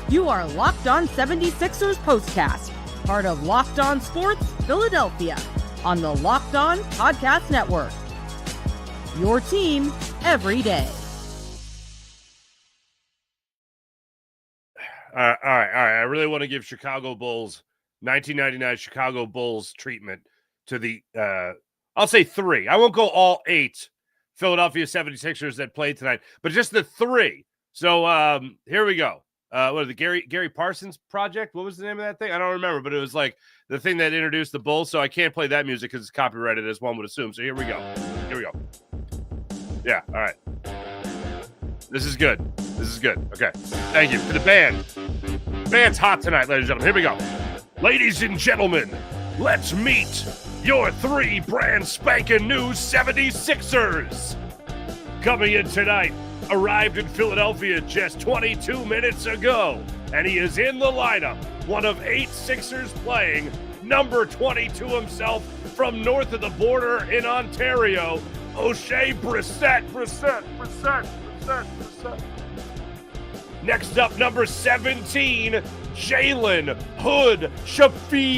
You are Locked On 76ers Postcast, part of Locked On Sports Philadelphia, on the Locked On Podcast Network. Your team every day. All right. I really want to give Chicago Bulls, 1999 Chicago Bulls treatment to the, I'll say 3. I won't go all 8 Philadelphia 76ers that played tonight, but just the 3. So here we go. What is the Gary Parsons project? What was the name of that thing? I don't remember, but it was like the thing that introduced the Bulls. So I can't play that music because it's copyrighted, as one would assume. So here we go. Yeah. All right. This is good. Okay. Thank you. For the band. The band's hot tonight, ladies and gentlemen. Here we go. Ladies and gentlemen, let's meet your 3 brand spanking new 76ers. Coming in tonight, arrived in Philadelphia just 22 minutes ago, and he is in the lineup. One of 8 Sixers playing, number 22 himself from north of the border in Ontario, O'Shea Brissett. Next up, number 17, Jalen Hood Shafino.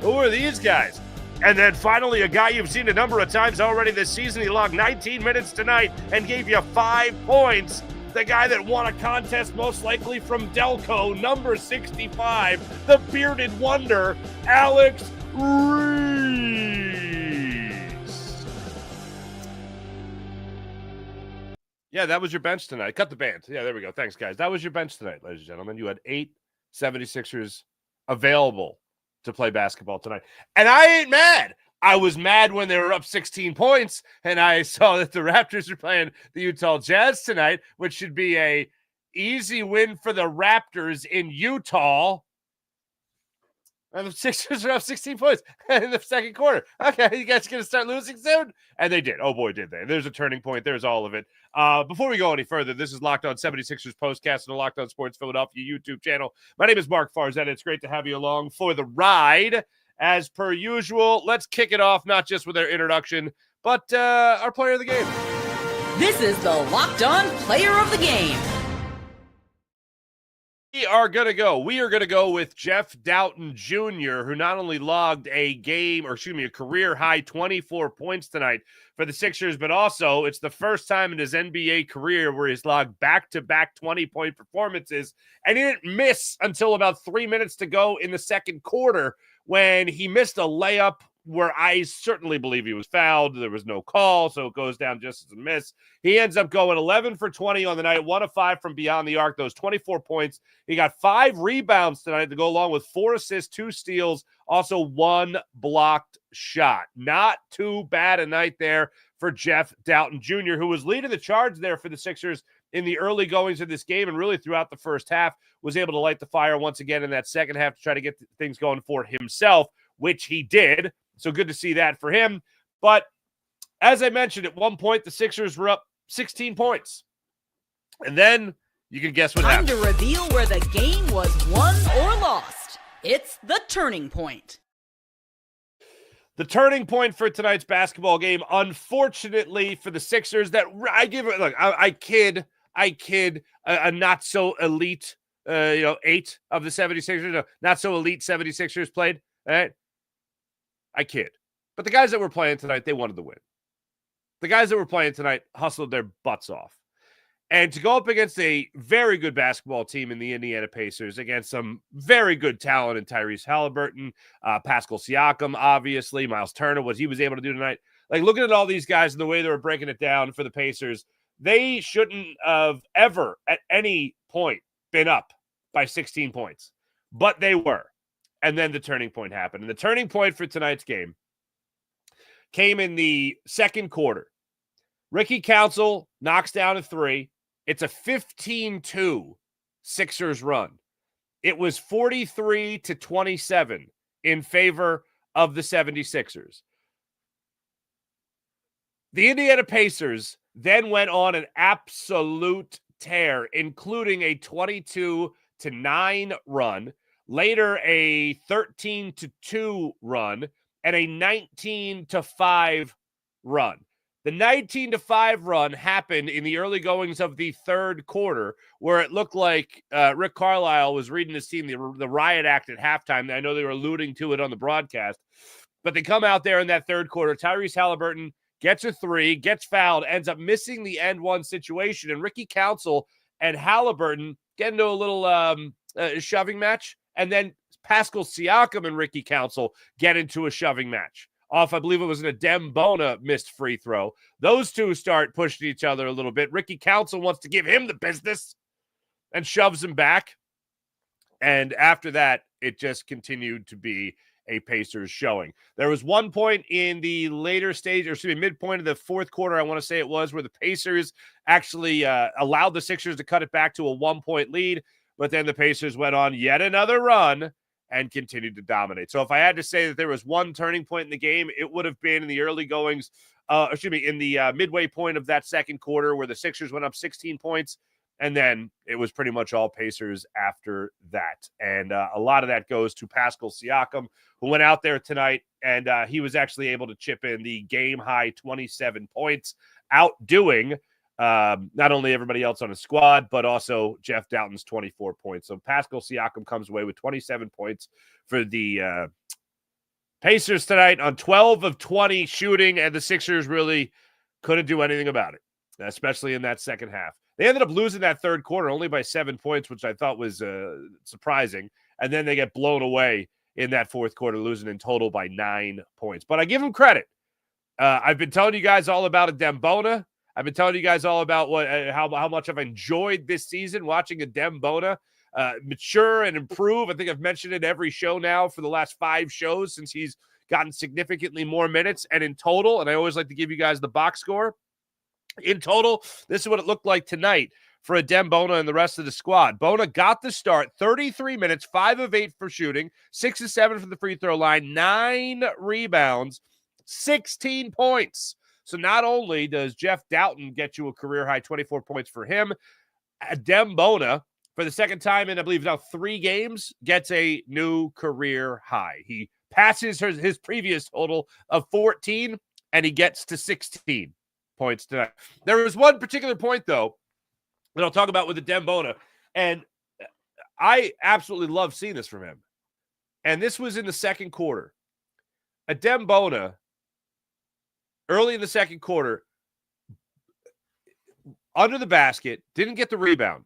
Who are these guys? And then finally, a guy you've seen a number of times already this season. He logged 19 minutes tonight and gave you 5 points. The guy that won a contest most likely from Delco, number 65, the bearded wonder, Alex Reese. Yeah, that was your bench tonight. Cut the band. Yeah, there we go. Thanks, guys. That was your bench tonight, ladies and gentlemen. You had 8 76ers available to play basketball tonight. And I ain't mad. I was mad when they were up 16 points, and I saw that the Raptors are playing the Utah Jazz tonight, which should be a easy win for the Raptors in Utah. And the Sixers are up 16 points in the second quarter. Okay, you guys going to start losing soon? And they did. Oh, boy, did they. There's a turning point. There's all of it. Before we go any further, this is Locked On 76ers Postcast on the Locked On Sports Philadelphia YouTube channel. My name is Mark Farzetta. It's great to have you along for the ride. As per usual, let's kick it off, not just with our introduction, but our player of the game. This is the Locked On Player of the Game. We are going to go with Jeff Dowtin Jr., who not only logged a career-high 24 points tonight for the Sixers, but also it's the first time in his NBA career where he's logged back-to-back 20-point performances, and he didn't miss until about 3 minutes to go in the second quarter when he missed a layup where I certainly believe he was fouled. There was no call, so it goes down just as a miss. He ends up going 11 for 20 on the night, 1 of 5 from beyond the arc, those 24 points. He got 5 rebounds tonight to go along with 4 assists, 2 steals, also 1 blocked shot. Not too bad a night there for Jeff Dowtin Jr., who was leading the charge there for the Sixers in the early goings of this game and really throughout the first half, was able to light the fire once again in that second half to try to get things going for himself, which he did. So good to see that for him. But as I mentioned, at one point, the Sixers were up 16 points. And then you can guess what happened. Time to reveal where the game was won or lost. It's the turning point. The turning point for tonight's basketball game, unfortunately for the Sixers, that I give it, look, I kid, a not so elite, 8 of the 76ers, not so elite 76ers played, all right? I kid. But the guys that were playing tonight, they wanted to win. The guys that were playing tonight hustled their butts off. And to go up against a very good basketball team in the Indiana Pacers, against some very good talent in Tyrese Halliburton, Pascal Siakam, obviously, Myles Turner, what he was able to do tonight. Like, looking at all these guys and the way they were breaking it down for the Pacers, they shouldn't have ever at any point been up by 16 points. But they were. And then the turning point happened. And the turning point for tonight's game came in the second quarter. Ricky Council knocks down a 3. It's a 15-2 Sixers run. It was 43-27 in favor of the 76ers. The Indiana Pacers then went on an absolute tear, including a 22-9 run, later a 13-2 run, and a 19-5 run. The 19-5 run happened in the early goings of the third quarter, where it looked like Rick Carlisle was reading his team the riot act at halftime. I know they were alluding to it on the broadcast, but they come out there in that third quarter. Tyrese Halliburton gets a three, gets fouled, ends up missing the end one situation, and Ricky Council and Halliburton get into a little shoving match, and then Pascal Siakam and Ricky Council get into a shoving match. Off, I believe it was an Adem Bona missed free throw. Those two start pushing each other a little bit. Ricky Council wants to give him the business and shoves him back. And after that, it just continued to be a Pacers showing. There was one point in the later stage, or excuse me, midpoint of the fourth quarter, I want to say it was, where the Pacers actually allowed the Sixers to cut it back to a 1-point lead. But then the Pacers went on yet another run and continued to dominate. So if I had to say that there was one turning point in the game, it would have been in the early goings, in the midway point of that second quarter, where the Sixers went up 16 points, and then it was pretty much all Pacers after that. And a lot of that goes to Pascal Siakam, who went out there tonight, and he was actually able to chip in the game-high 27 points, outdoing not only everybody else on the squad, but also Jeff Dowtin's 24 points. So Pascal Siakam comes away with 27 points for the Pacers tonight on 12 of 20 shooting, and the Sixers really couldn't do anything about it, especially in that second half. They ended up losing that third quarter only by 7 points, which I thought was surprising, and then they get blown away in that fourth quarter, losing in total by 9 points. But I give them credit. I've been telling you guys all about Adem Bona. I've been telling you guys all about how much I've enjoyed this season watching Adem Bona mature and improve. I think I've mentioned it every show now for the last 5 shows since he's gotten significantly more minutes. And in total, and I always like to give you guys the box score, in total, this is what it looked like tonight for Adem Bona and the rest of the squad. Bona got the start, 33 minutes, 5 of 8 for shooting, 6 of 7 from the free throw line, 9 rebounds, 16 points. So not only does Jeff Dowtin get you a career-high 24 points for him, Adem Bona, for the second time in, I believe, now 3 games, gets a new career high. He passes his previous total of 14, and he gets to 16 points tonight. There was one particular point, though, that I'll talk about with Adem Bona, and I absolutely love seeing this from him. And this was in the second quarter. Adem Bona, early in the second quarter, under the basket, didn't get the rebound.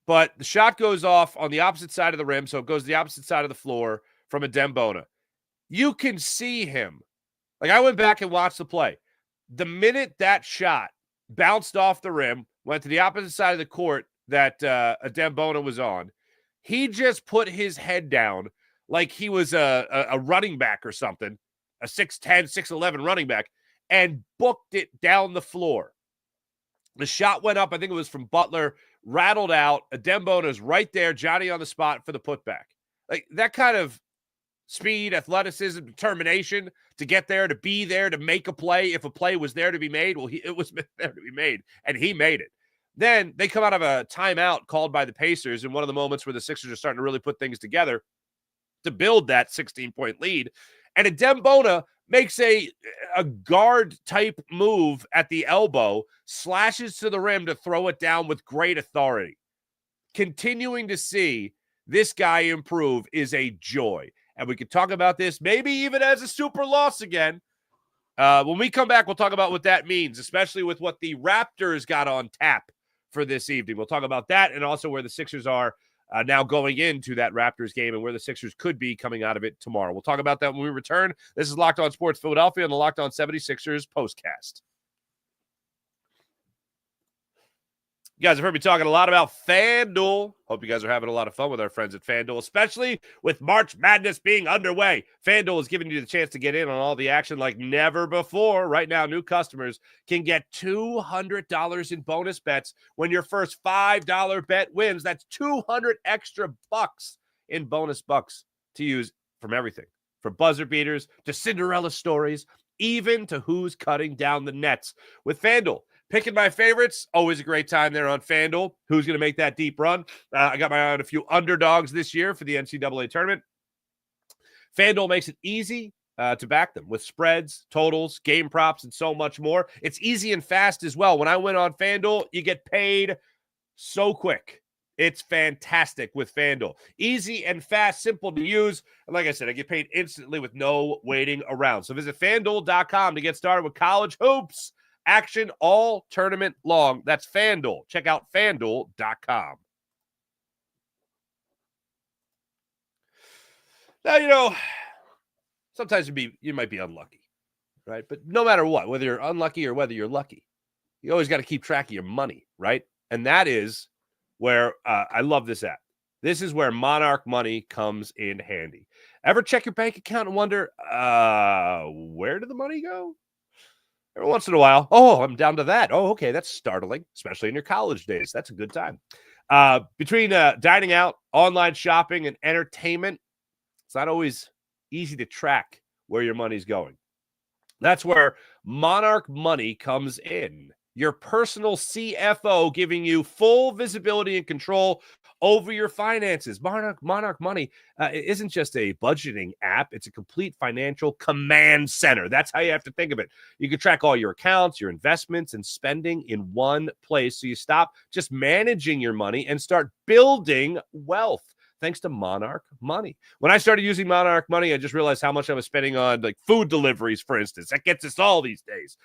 But the shot goes off on the opposite side of the rim, so it goes to the opposite side of the floor from Adem Bona. You can see him. Like, I went back and watched the play. The minute that shot bounced off the rim, went to the opposite side of the court that Adem Bona was on, he just put his head down like he was a running back or something, a 6'10", 6'11" running back, and booked it down the floor. The shot went up, I think it was from Butler, rattled out. Adem Bona's right there, Johnny on the spot for the putback. Like, that kind of speed, athleticism, determination to get there, to be there, to make a play. If a play was there to be made, well, it was there to be made, and he made it. Then they come out of a timeout called by the Pacers in one of the moments where the Sixers are starting to really put things together to build that 16-point lead. And Adem Bona makes a guard-type move at the elbow, slashes to the rim to throw it down with great authority. Continuing to see this guy improve is a joy. And we could talk about this maybe even as a super loss again. When we come back, we'll talk about what that means, especially with what the Raptors got on tap for this evening. We'll talk about that and also where the Sixers are now going into that Raptors game and where the Sixers could be coming out of it tomorrow. We'll talk about that when we return. This is Locked On Sports Philadelphia and the Locked On 76ers postcast. You guys have heard me talking a lot about FanDuel. Hope you guys are having a lot of fun with our friends at FanDuel, especially with March Madness being underway. FanDuel is giving you the chance to get in on all the action like never before. Right now, new customers can get $200 in bonus bets when your first $5 bet wins. That's 200 extra bucks in bonus bucks to use from everything, from buzzer beaters to Cinderella stories, even to who's cutting down the nets. With FanDuel, picking my favorites, always a great time there on FanDuel. Who's going to make that deep run? I got my eye on a few underdogs this year for the NCAA tournament. FanDuel makes it easy to back them with spreads, totals, game props, and so much more. It's easy and fast as well. When I went on FanDuel, you get paid so quick. It's fantastic with FanDuel. Easy and fast, simple to use. And like I said, I get paid instantly with no waiting around. So visit FanDuel.com to get started with college hoops action all tournament long. That's FanDuel. Check out FanDuel.com. Now, sometimes you might be unlucky, right? But no matter what, whether you're unlucky or whether you're lucky, you always got to keep track of your money, right? And that is where I love this app. This is where Monarch Money comes in handy. Ever check your bank account and wonder, where did the money go? Every once in a while, I'm down to that. Oh, okay, that's startling, especially in your college days. That's a good time. Between dining out, online shopping, and entertainment, it's not always easy to track where your money's going. That's where Monarch Money comes in. Your personal CFO giving you full visibility and control over your finances. Monarch Money isn't just a budgeting app. It's a complete financial command center. That's how you have to think of it. You can track all your accounts, your investments, and spending in one place. So you stop just managing your money and start building wealth. Thanks to Monarch Money. When I started using Monarch Money, I just realized how much I was spending on like food deliveries, for instance. That gets us all these days.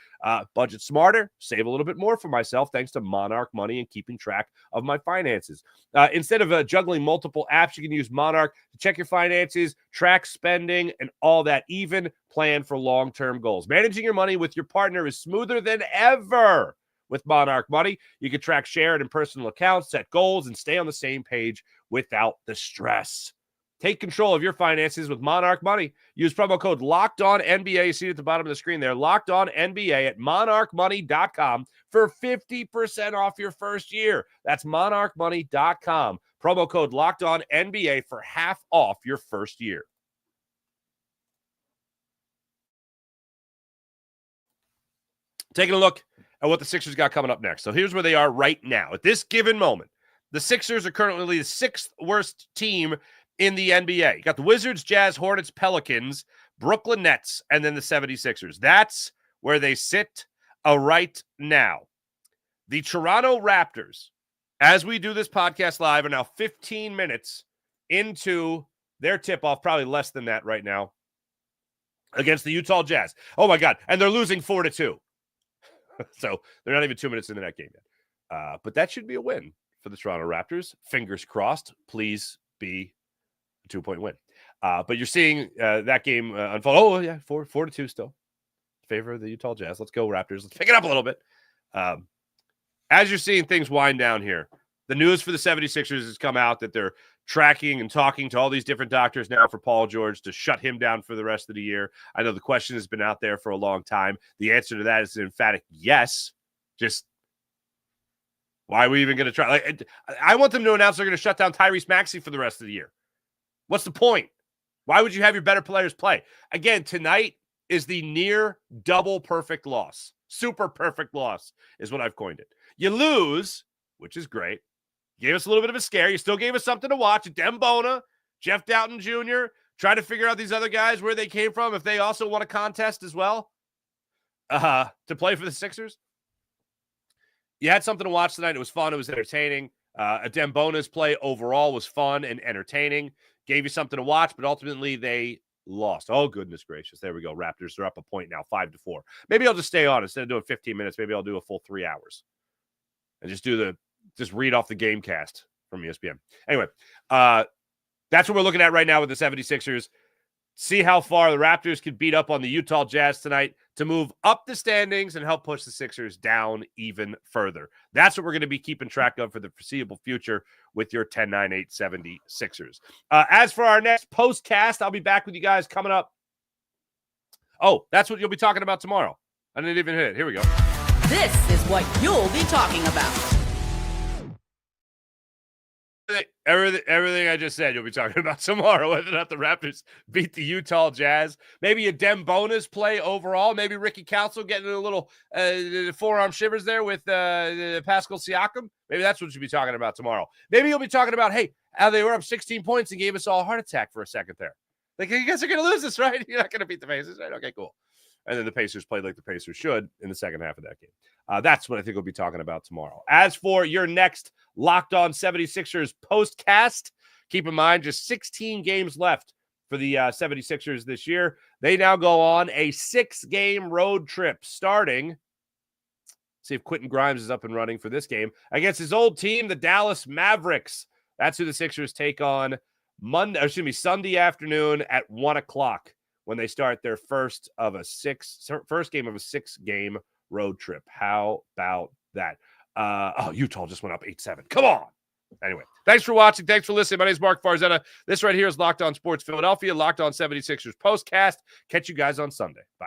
Budget smarter, save a little bit more for myself thanks to Monarch Money and keeping track of my finances. Instead of juggling multiple apps, you can use Monarch to check your finances, track spending, and all that, even plan for long-term goals. Managing your money with your partner is smoother than ever. With Monarch Money, you can track shared and personal accounts, set goals, and stay on the same page without the stress. Take control of your finances with Monarch Money. Use promo code LOCKEDONNBA. You see it at the bottom of the screen there. LOCKEDONNBA at monarchmoney.com for 50% off your first year. That's monarchmoney.com. Promo code LOCKEDONNBA for half off your first year. Taking a look at what the Sixers got coming up next. So here's where they are right now. At this given moment, the Sixers are currently the sixth worst team in the NBA. You got the Wizards, Jazz, Hornets, Pelicans, Brooklyn Nets, and then the 76ers. That's where they sit right now. The Toronto Raptors, as we do this podcast live, are now 15 minutes into their tip-off, probably less than that right now, against the Utah Jazz. Oh, my God. And they're losing 4-2. So they're not even 2 minutes into that game yet. But that should be a win for the Toronto Raptors. Fingers crossed. Please be a 2-point win. But you're seeing that game unfold. Oh, yeah, 4-2 still. Favor of the Utah Jazz. Let's go, Raptors. Let's pick it up a little bit. As you're seeing things wind down here, the news for the 76ers has come out that they're tracking and talking to all these different doctors now for Paul George to shut him down for the rest of the year. I know the question has been out there for a long time. The answer to that is an emphatic yes. Just why are we even going to try? Like, I want them to announce they're going to shut down Tyrese Maxey for the rest of the year. What's the point? Why would you have your better players play? Again, tonight is the near double perfect loss. Super perfect loss is what I've coined it. You lose, which is great. Gave us a little bit of a scare. You still gave us something to watch. Dembona, Jeff Dowtin Jr., trying to figure out these other guys, where they came from, if they also won a contest as well to play for the Sixers. You had something to watch tonight. It was fun. It was entertaining. Dembona's play overall was fun and entertaining. Gave you something to watch, but ultimately they lost. Oh, goodness gracious. There we go. Raptors are up a point now, 5-4. Maybe I'll just stay on. Instead of doing 15 minutes, maybe I'll do a full 3 hours and just read off the game cast from ESPN. Anyway, that's what we're looking at right now with the 76ers. See how far the Raptors can beat up on the Utah Jazz tonight to move up the standings and help push the Sixers down even further. That's what we're going to be keeping track of for the foreseeable future with your 10-9-8 76ers. As for our next postcast, I'll be back with you guys coming up. Oh, that's what you'll be talking about tomorrow. I didn't even hit it. Here we go. This is what you'll be talking about. Everything I just said, you'll be talking about tomorrow, whether or not the Raptors beat the Utah Jazz. Maybe a Dembona's play overall. Maybe Ricky Council getting a little forearm shivers there with Pascal Siakam. Maybe that's what you'll be talking about tomorrow. Maybe you'll be talking about, hey, how they were up 16 points and gave us all a heart attack for a second there. Like, you guys are going to lose this, right? You're not going to beat the Pacers, right? Okay, cool. And then the Pacers played like the Pacers should in the second half of that game. That's what I think we'll be talking about tomorrow. As for your next Locked On 76ers postcast, keep in mind just 16 games left for the 76ers this year. They now go on a 6-game road trip starting. See if Quentin Grimes is up and running for this game against his old team, the Dallas Mavericks. That's who the Sixers take on Sunday afternoon at 1:00 when they start their first game of a 6-game road trip. How about that? Utah just went up 8-7. Come on. Anyway, thanks for watching. Thanks for listening. My name is Mark Farzetta. This right here is Locked On Sports Philadelphia, Locked On 76ers postcast. Catch you guys on Sunday. Bye.